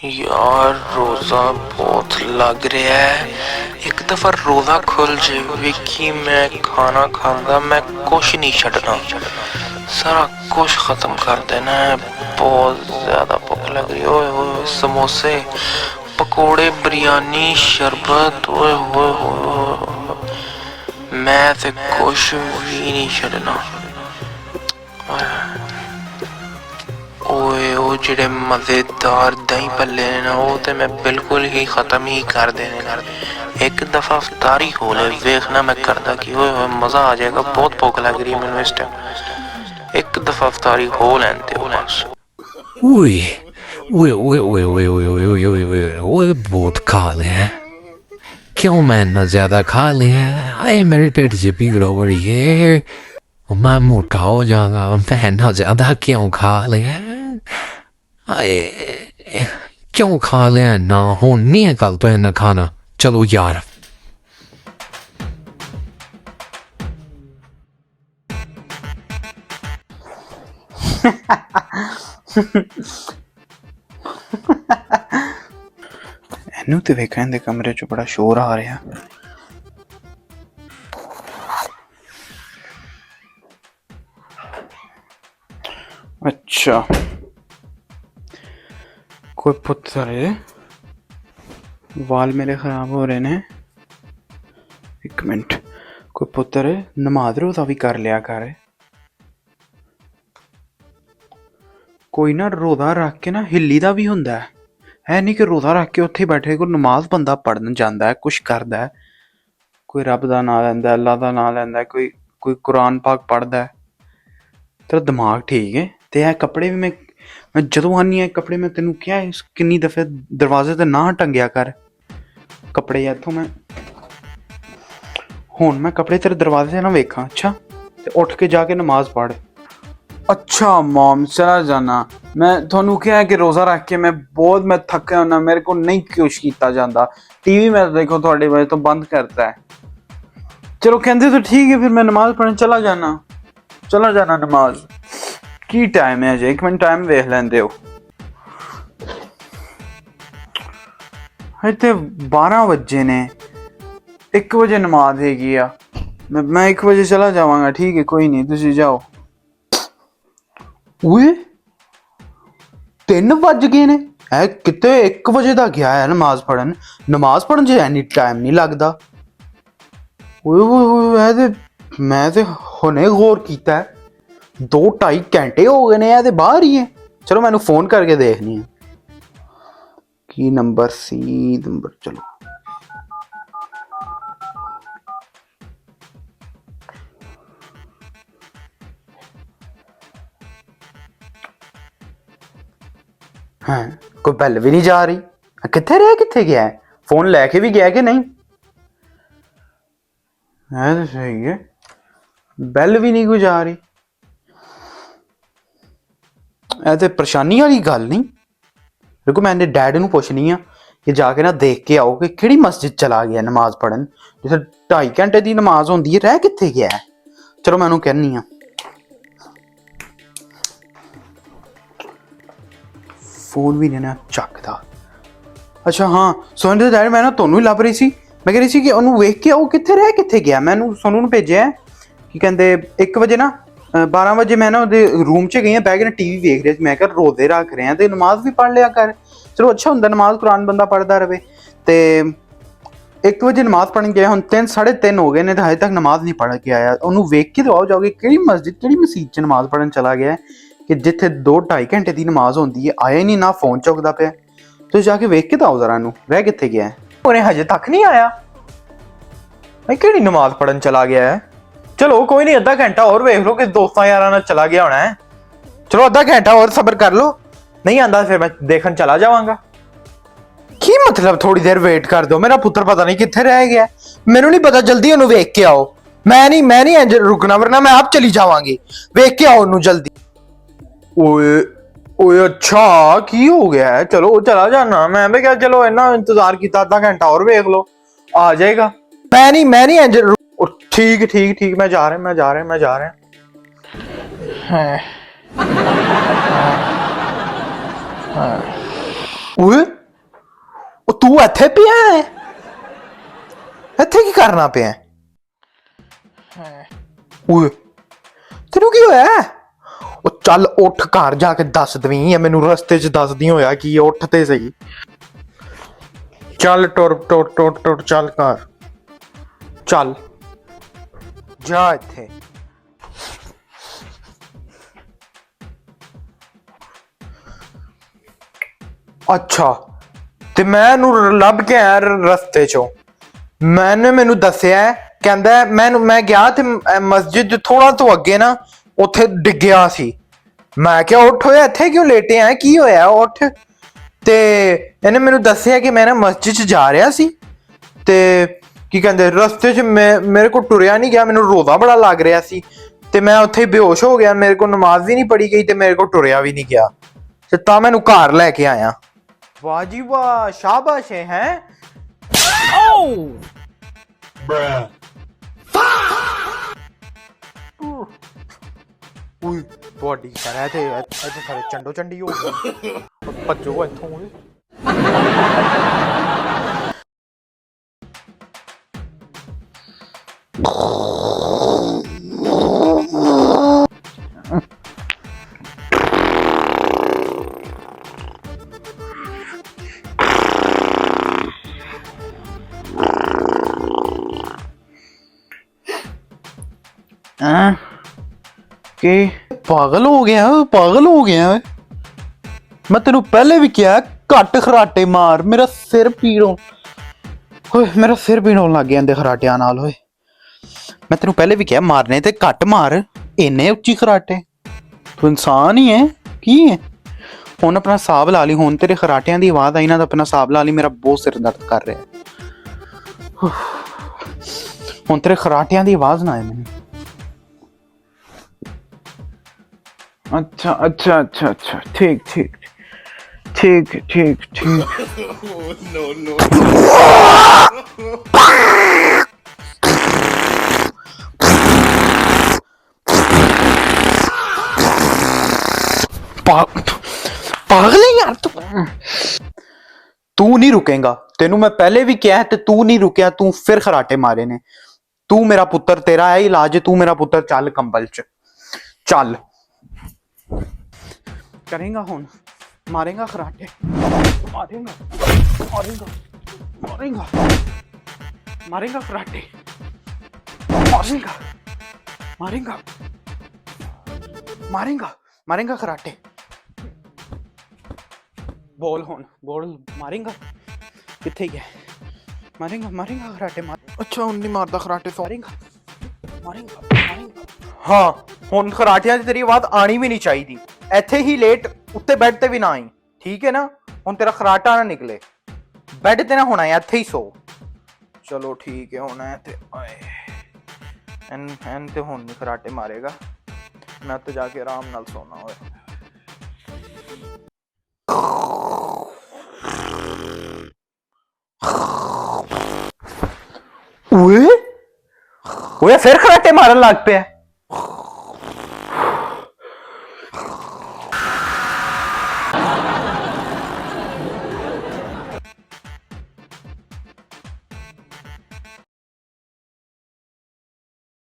यार रोजा बहुत लग रहा है। एक दफा रोजा खुल जे विकी मैं खाना खांदा मैं कुछ नहीं छड़ना, सारा कुछ खत्म कर देना है। बहुत ज्यादा भूख लग रही है। ओए होए समोसे पकोड़े बिरयानी शरबत, ओए होए होए मैं ते कुछ भी नहीं छड़ना। ओए ओ जेड़े मजेदार दही भल्ले ने ना वो ते मैं बिल्कुल ही खत्म ही कर देने। एक दफा अफ्तारी हो ले देखना मैं करदा कि ओए मजा आ जाएगा। बहुत भूख लग रही है मैनू इस टाइम। एक दफा अफ्तारी हो लें दे बस। ओए ओए ओए ओए ओए ओए ओए ओए ओए ओए ओए बहुत खा लिया। क्यों मैं इतना ज्यादा खा लिया? अरे मेरे पेट से पीड़ हो रही है, मैं मोटा हो जाऊंगा। मैं इतना ज्यादा क्यों खा लिया? अरे क्यों खा लिया? ना हो नहीं है कल तो इतना खाना। चलो यार ਇਹਨੂੰ ਤੇ ਵੇਖਾਂ ਇਹਦੇ ਕਮਰੇ 'ਚ ਬੜਾ ਸ਼ੋਰ ਆ ਰਿਹਾ। ਅੱਛਾ ਕੋਈ ਪੁੱਤਰ ਹੈ, ਵਾਲ ਮੇਰੇ ਖਰਾਬ ਹੋ ਰਹੇ ਨੇ। ਇੱਕ ਮਿੰਟ, ਕੋਈ ਪੁੱਤਰ ਨਮਾਜ਼ ਰੋਜ਼ਾ ਵੀ ਕਰ ਲਿਆ ਕਰ। ਕੋਈ ਨਾ ਰੋਜ਼ਾ ਰੱਖ ਕੇ ਨਾ ਹਿੱਲੀ ਦਾ ਵੀ ਹੁੰਦਾ ਹੈ ਨਹੀਂ ਕਿ ਰੋਜ਼ਾ ਰੱਖ ਕੇ ਉੱਥੇ ਬੈਠੇ ਕੋਈ ਨਮਾਜ਼ ਬੰਦਾ ਪੜ੍ਹਨ ਜਾਂਦਾ ਹੈ, ਕੁਛ ਕਰਦਾ ਹੈ, ਕੋਈ ਰੱਬ ਦਾ ਨਾਂ ਲੈਂਦਾ, ਅੱਲਾ ਦਾ ਨਾਂ ਲੈਂਦਾ, ਕੋਈ ਕੋਈ ਕੁਰਾਨ ਪਾਕ ਪੜ੍ਹਦਾ ਹੈ। ਤੇਰਾ ਦਿਮਾਗ ਠੀਕ ਹੈ? ਤੇ ਇਹ ਕੱਪੜੇ ਵੀ ਮੈਂ ਜਦੋਂ ਆਉਂਦੀ ਹਾਂ ਕੱਪੜੇ ਮੈਂ ਤੈਨੂੰ ਕਿਹਾ ਕਿੰਨੀ ਦਫੇ ਦਰਵਾਜ਼ੇ 'ਤੇ ਨਾ ਟੰਗਿਆ ਕਰ ਕੱਪੜੇ। ਇੱਥੋਂ ਮੈਂ ਹੁਣ ਮੈਂ ਕੱਪੜੇ ਤੇਰੇ ਦਰਵਾਜ਼ੇ 'ਤੇ ਨਾ ਵੇਖਾਂ। ਅੱਛਾ ਤੇ ਉੱਠ ਕੇ ਜਾ ਕੇ ਨਮਾਜ਼ ਪੜ੍ਹ। ਅੱਛਾ ਮੋਮ ਚਲਾ ਜਾਣਾ। ਮੈਂ ਤੁਹਾਨੂੰ ਕਿਹਾ ਕਿ ਰੋਜ਼ਾ ਰੱਖ ਕੇ ਮੈਂ ਥੱਕਿਆ ਹੁੰਦਾ, ਮੇਰੇ ਕੋਲ ਨਹੀਂ ਕੁਛ ਕੀਤਾ ਜਾਂਦਾ। ਟੀਵੀ ਮੈਂ ਦੇਖੋ ਤੁਹਾਡੇ ਵਜ੍ਹਾ ਤੋਂ ਬੰਦ ਕਰਤਾ ਹੈ। ਚਲੋ ਕਹਿੰਦੇ ਤਾਂ ਠੀਕ ਹੈ, ਫਿਰ ਮੈਂ ਨਮਾਜ਼ ਪੜ੍ਹਨ ਚਲਾ ਜਾਣਾ ਨਮਾਜ਼। ਕੀ ਟਾਈਮ ਹੈ ਅਜੇ? ਇੱਕ ਮਿੰਟ ਟਾਈਮ ਵੇਖ ਲੈਂਦੇ ਹੋ। ਇੱਥੇ 12 ਵਜੇ ਨੇ, 1 ਵਜੇ ਨਮਾਜ਼ ਹੈਗੀ ਆ। ਮੈਂ 1 ਵਜੇ ਚਲਾ ਜਾਵਾਂਗਾ। ਠੀਕ ਹੈ ਕੋਈ ਨਹੀਂ, ਤੁਸੀਂ ਜਾਓ। ਓਏ 3 ਵੱਜ ਗਏ ਨੇ। ਇਹ ਕਿਤੇ 1 ਵਜੇ ਦਾ ਗਿਆ ਹੈ ਨਮਾਜ਼ ਪੜ੍ਹਨ। ਨਮਾਜ਼ ਪੜ੍ਹਨ 'ਚ ਐਨੀ ਟਾਈਮ ਨਹੀਂ ਲੱਗਦਾ। ਓਏ ਹੋਏ ਇਹ ਤੇ ਮੈਂ ਤੇ ਹੁਣੇ ਗੌਰ ਕੀਤਾ 2-2.5 ਘੰਟੇ ਹੋ ਗਏ ਨੇ ਇਹ ਤੇ ਬਾਹਰ ਹੀ ਹੈ। ਚਲੋ ਮੈਨੂੰ ਫੋਨ ਕਰਕੇ ਦੇਖਣੀ ਆ ਕੀ ਨੰਬਰ ਸੀ। ਨੰਬਰ ਚਲੋ ਹਾਂ, ਕੋਈ ਬੈਲ ਵੀ ਨਹੀਂ ਜਾ ਰਹੀ। ਕਿੱਥੇ ਰਿਹਾ, ਕਿੱਥੇ ਗਿਆ? ਫੋਨ ਲੈ ਕੇ ਵੀ ਗਿਆ ਕਿ ਨਹੀਂ? ਹੈ ਤਾਂ ਸਹੀ ਹੈ, ਬੈਲ ਵੀ ਨਹੀਂ ਕੋਈ ਜਾ ਰਹੀ। ਇਹ ਤੇ ਪਰੇਸ਼ਾਨੀ ਵਾਲੀ ਗੱਲ ਨਹੀਂ। ਦੇਖੋ ਮੈਂ ਇਹਦੇ ਡੈਡ ਨੂੰ ਪੁੱਛਣੀ ਆ ਕਿ ਜਾ ਕੇ ਨਾ ਦੇਖ ਕੇ ਆਓ ਕਿ ਕਿਹੜੀ ਮਸਜਿਦ ਚਲਾ ਗਿਆ ਨਮਾਜ਼ ਪੜ੍ਹਨ। ਜਿੱਥੇ 2.5 ਘੰਟੇ ਦੀ ਨਮਾਜ਼ ਹੁੰਦੀ ਹੈ, ਰਹਿ ਕਿੱਥੇ ਗਿਆ? ਚਲੋ ਮੈਂ ਉਹਨੂੰ ਕਹਿੰਦੀ ਹਾਂ। ਫੋਨ ਵੀ ਨਹੀਂ ਨਾ ਚੱਕਦਾ। ਅੱਛਾ ਹਾਂ ਸੋਨੂੰ ਦੇ ਡੈਡ, ਮੈਂ ਨਾ ਤੁਹਾਨੂੰ ਹੀ ਲੱਭ ਰਹੀ ਸੀ। ਮੈਂ ਕਹਿ ਰਹੀ ਸੀ ਕਿ ਉਹਨੂੰ ਵੇਖ ਕੇ ਉਹ ਕਿੱਥੇ ਗਿਆ। ਮੈਨੂੰ ਸੋਨੂੰ ਨੂੰ ਭੇਜਿਆ ਕੀ ਕਹਿੰਦੇ 1 ਵਜੇ ਨਾ 12 ਵਜੇ ਮੈਂ ਨਾ ਉਹਦੇ ਰੂਮ 'ਚ ਗਈ ਹਾਂ, ਬਹਿ ਕੇ ਨਾ TV ਵੇਖ ਰਿਹਾ ਸੀ। ਮੈਂ ਕਿਹਾ ਰੋਜ਼ੇ ਰੱਖ ਰਿਹਾ ਤੇ ਨਮਾਜ਼ ਵੀ ਪੜ੍ਹ ਲਿਆ ਕਰ। ਚਲੋ ਅੱਛਾ ਹੁੰਦਾ ਨਮਾਜ਼ ਕੁਰਾਨ ਬੰਦਾ ਪੜ੍ਹਦਾ ਰਹੇ। ਤੇ 1 ਵਜੇ ਨਮਾਜ਼ ਪੜ੍ਹਨ ਗਿਆ, ਹੁਣ 3-3:30 ਹੋ ਗਏ ਨੇ ਤੇ ਹਜੇ ਤੱਕ ਨਮਾਜ਼ ਨਹੀਂ ਪੜ੍ਹ ਕੇ ਆਇਆ। ਉਹਨੂੰ ਵੇਖ ਕੇ ਤਾਂ ਆਓ ਜਾਓਗੇ ਕਿਹੜੀ ਮਸਜਿਦ 'ਚ ਨਮਾਜ਼ ਪੜ੍ਹਨ ਚਲਾ ਗਿਆ ਕਿ ਜਿੱਥੇ 2-2.5 ਘੰਟੇ ਦੀ ਨਮਾਜ਼ ਹੁੰਦੀ ਹੈ। ਆਇਆ ਨਹੀਂ, ਨਾ ਫੋਨ ਚੁੱਕਦਾ ਪਿਆ। ਤੁਸੀਂ ਜਾ ਕੇ ਵੇਖ ਕੇ ਤਾਂ ਆਓ ਜ਼ਰਾ ਇਹਨੂੰ, ਰਹਿ ਕਿੱਥੇ ਗਿਆ? ਉਹਨੇ ਹਜੇ ਤੱਕ ਨਹੀਂ ਆਇਆ। ਮੈਂ ਕਿਹੜੀ ਨਮਾਜ਼ ਪੜ੍ਹਨ ਚਲਾ ਗਿਆ ਹੈ? ਚਲੋ ਕੋਈ ਨਹੀਂ, ਅੱਧਾ ਘੰਟਾ ਹੋਰ ਵੇਖ ਲਓ ਕਿ ਦੋਸਤਾਂ ਯਾਰਾਂ ਨਾਲ ਚਲਾ ਗਿਆ ਹੋਣਾ ਹੈ। ਚਲੋ ਅੱਧਾ ਘੰਟਾ ਹੋਰ ਸਬਰ ਕਰ ਲਓ, ਨਹੀਂ ਆਂਦਾ ਫਿਰ ਮੈਂ ਦੇਖਣ ਚਲਾ ਜਾਵਾਂਗਾ। ਕੀ ਮਤਲਬ ਥੋੜੀ ਦੇਰ ਵੇਟ ਕਰ ਦਿਓ? ਮੇਰਾ ਪੁੱਤਰ ਪਤਾ ਨਹੀਂ ਕਿੱਥੇ ਰਹਿ ਗਿਆ। ਮੈਨੂੰ ਨਹੀਂ ਪਤਾ, ਜਲਦੀ ਉਹਨੂੰ ਵੇਖ ਕੇ ਆਓ। ਮੈਂ ਨਹੀਂ ਇੰਜ ਰੁਕਣਾ, ਵਰਨਾ ਮੈਂ ਆਪ ਚਲੀ ਜਾਵਾਂਗੀ। ਵੇਖ ਕੇ ਆਓ ਉਹਨੂੰ ਜਲਦੀ। ਓਏ ਅੱਛਾ ਕੀ ਹੋ ਗਿਆ? ਚਲੋ ਚਲਾ ਜਾਣਾ। ਮੈਂ ਵੀ ਕਿਹਾ ਚਲੋ ਇੰਨਾ ਇੰਤਜ਼ਾਰ ਕੀਤਾ, ਅੱਧਾ ਘੰਟਾ ਹੋਰ ਵੇਖ ਲਓ, ਆ ਜਾਏਗਾ। ਮੈਂ ਨਹੀਂ ਇੰਜ। ਠੀਕ ਮੈਂ ਜਾ ਰਿਹਾ। ਓਏ ਉਹ ਤੂੰ ਇੱਥੇ ਪਿਆ ਹੈ? ਇੱਥੇ ਕੀ ਕਰਨਾ ਪਿਆ? ਓਏ ਤੈਨੂੰ ਕੀ ਹੋਇਆ? ਉਹ ਚੱਲ ਉੱਠ, ਘਰ ਜਾ ਕੇ ਦੱਸ ਦਵੀਂ, ਜਾਂ ਮੈਨੂੰ ਰਸਤੇ 'ਚ ਦੱਸਦੀ ਹੋਇਆ ਕੀ, ਉੱਠ ਤੇ ਸਹੀ। ਚੱਲ ਟੁਰ ਟੁਰ ਟੁਰ ਟੁਰ, ਚੱਲ ਘਰ ਚੱਲ, ਜਾ ਇੱਥੇ। ਅੱਛਾ, ਤੇ ਮੈਂ ਇਹਨੂੰ ਲੱਭ ਕੇ ਆਇਆ ਰਸਤੇ 'ਚੋਂ। ਮੈਨੂੰ ਦੱਸਿਆ, ਕਹਿੰਦਾ ਮੈਂ ਗਿਆ ਤੇ ਮਸਜਿਦ ਥੋੜਾ ਤੋਂ ਅੱਗੇ ਨਾ ਉੱਥੇ ਡਿੱਗਿਆ ਸੀ। ਮੈਂ ਕਿਹਾ ਉੱਠ, ਹੋਇਆ ਇੱਥੇ ਕਿਉਂ ਲੇਟੇ ਆ, ਕੀ ਹੋਇਆ, ਉੱਠ। ਤੇ ਇਹਨੇ ਮੈਨੂੰ ਦੱਸਿਆ ਕਿ ਮੈਂ ਨਾ ਮਸਜਿਦ 'ਚ ਜਾ ਰਿਹਾ ਸੀ ਤੇ ਕੀ ਕਹਿੰਦੇ ਰਸਤੇ 'ਚ ਮੇਰੇ ਕੋਲ ਟੁਰਿਆ ਨਹੀਂ ਗਿਆ, ਮੈਨੂੰ ਰੋਦਾ ਬੜਾ ਲੱਗ ਰਿਹਾ ਸੀ ਤੇ ਮੈਂ ਉੱਥੇ ਹੀ ਬੇਹੋਸ਼ ਹੋ ਗਿਆ। ਮੇਰੇ ਕੋਲ ਨਮਾਜ਼ ਵੀ ਨਹੀਂ ਪੜ੍ਹੀ ਗਈ ਤੇ ਮੇਰੇ ਕੋਲ ਟੁਰਿਆ ਵੀ ਨਹੀਂ ਗਿਆ, ਤੇ ਤਾਂ ਮੈਨੂੰ ਘਰ ਲੈ ਕੇ ਆਇਆ। ਵਾਹ ਜੀ ਵਾਹ, ਸ਼ਾਬਾਸ਼ ਹੈ। ਓਏ ਤੁਹਾਡੀ ਕਰਾ ਤੇ ਇੱਥੇ ਸਾਰੇ ਚੰਡੋ ਚੰਡੀ ਹੋ ਗਈ। ਭੱਜੋ ਇੱਥੋਂ। ਕਿ ਪਾਗਲ ਹੋ ਗਿਆ, ਪਾਗਲ ਹੋ ਗਿਆ। ਮੈਂ ਤੈਨੂੰ ਪਹਿਲੇ ਵੀ ਕਿਹਾ ਘੱਟ ਖਰਾਟੇ ਮਾਰ, ਮੇਰਾ ਸਿਰ ਪੀੜ ਹੋਏ, ਮੇਰਾ ਸਿਰ ਪੀੜ ਹੋਣ ਲੱਗ ਗਿਆ ਇਹਦੇ ਖਰਾਟਿਆਂ ਨਾਲ। ਹੋਏ ਮੈਂ ਤੈਨੂੰ ਪਹਿਲੇ ਵੀ ਕਿਹਾ ਮਾਰਨੇ ਤੇ ਘੱਟ ਮਾਰ, ਇੰਨੇ ਉੱਚੀ ਖਰਾਟੇ। ਤੂੰ ਇਨਸਾਨ ਹੀ ਹੈ ਕੀ ਹੈ? ਹੁਣ ਆਪਣਾ ਹਿਸਾਬ ਲਾ ਲਈ, ਹੁਣ ਤੇਰੇ ਖਰਾਟਿਆਂ ਦੀ ਆਵਾਜ਼ ਆਈ ਨਾ ਤਾਂ ਆਪਣਾ ਹਿਸਾਬ ਲਾ ਲਈ, ਮੇਰਾ ਬਹੁਤ ਸਿਰ ਦਰਦ ਕਰ ਰਿਹਾ। ਹੁਣ ਤੇਰੇ ਖਰਾਟਿਆਂ ਦੀ ਆਵਾਜ਼ ਨਾ ਆਏ ਮੈਨੂੰ। अच्छा अच्छा अच्छा अच्छा, ठीक ठीक ठीक ठीक ठीक। नो नो पागल है यार तू नहीं रुकेगा। तेनू मैं पहले भी किया है, तू नहीं रुकया, तू फिर खराटे मारे ने। तू मेरा पुत्र, तेरा है इलाज, तू मेरा पुत्र चल कंबल च चल। करेगा हूं, मारेगा खराटे, मारेगा मारेगा मारेगा मारेगा खराटे, मारेगा मारेगा मारेगा मारेगा खराटे। बोल हूं, बोल, मारेगा किथे गया? मारेगा मारेगा खराटे मार। अच्छा हुण नहीं मारदा खराटे, मारेगा मारेगा मारेगा। हाँ हुण खराटियां च तेरी आवाज आनी भी नहीं चाहिए। ਇੱਥੇ ਹੀ ਲੇਟ, ਉੱਤੇ ਬੈੱਡ ਤੇ ਵੀ ਨਾ ਆਈ, ਠੀਕ ਹੈ ਨਾ? ਹੁਣ ਤੇਰਾ ਖਰਾਟਾ ਨਾ ਨਿਕਲੇ, ਬੈੱਡ ਤੇ ਨਾ ਹੋਣਾ, ਇੱਥੇ ਹੀ ਸੋ। ਚਲੋ ਠੀਕ ਹੈ, ਹੁਣ ਹੈ ਤੇ ਐਨ ਤੇ ਹੁਣ ਨਹੀਂ ਖਰਾਟੇ ਮਾਰੇਗਾ, ਮੈਂ ਤੇ ਜਾ ਕੇ ਆਰਾਮ ਨਾਲ ਸੋਣਾ। ਓਏ ਓਏ ਫਿਰ ਖਰਾਟੇ ਮਾਰਨ ਲੱਗ ਪਿਆ।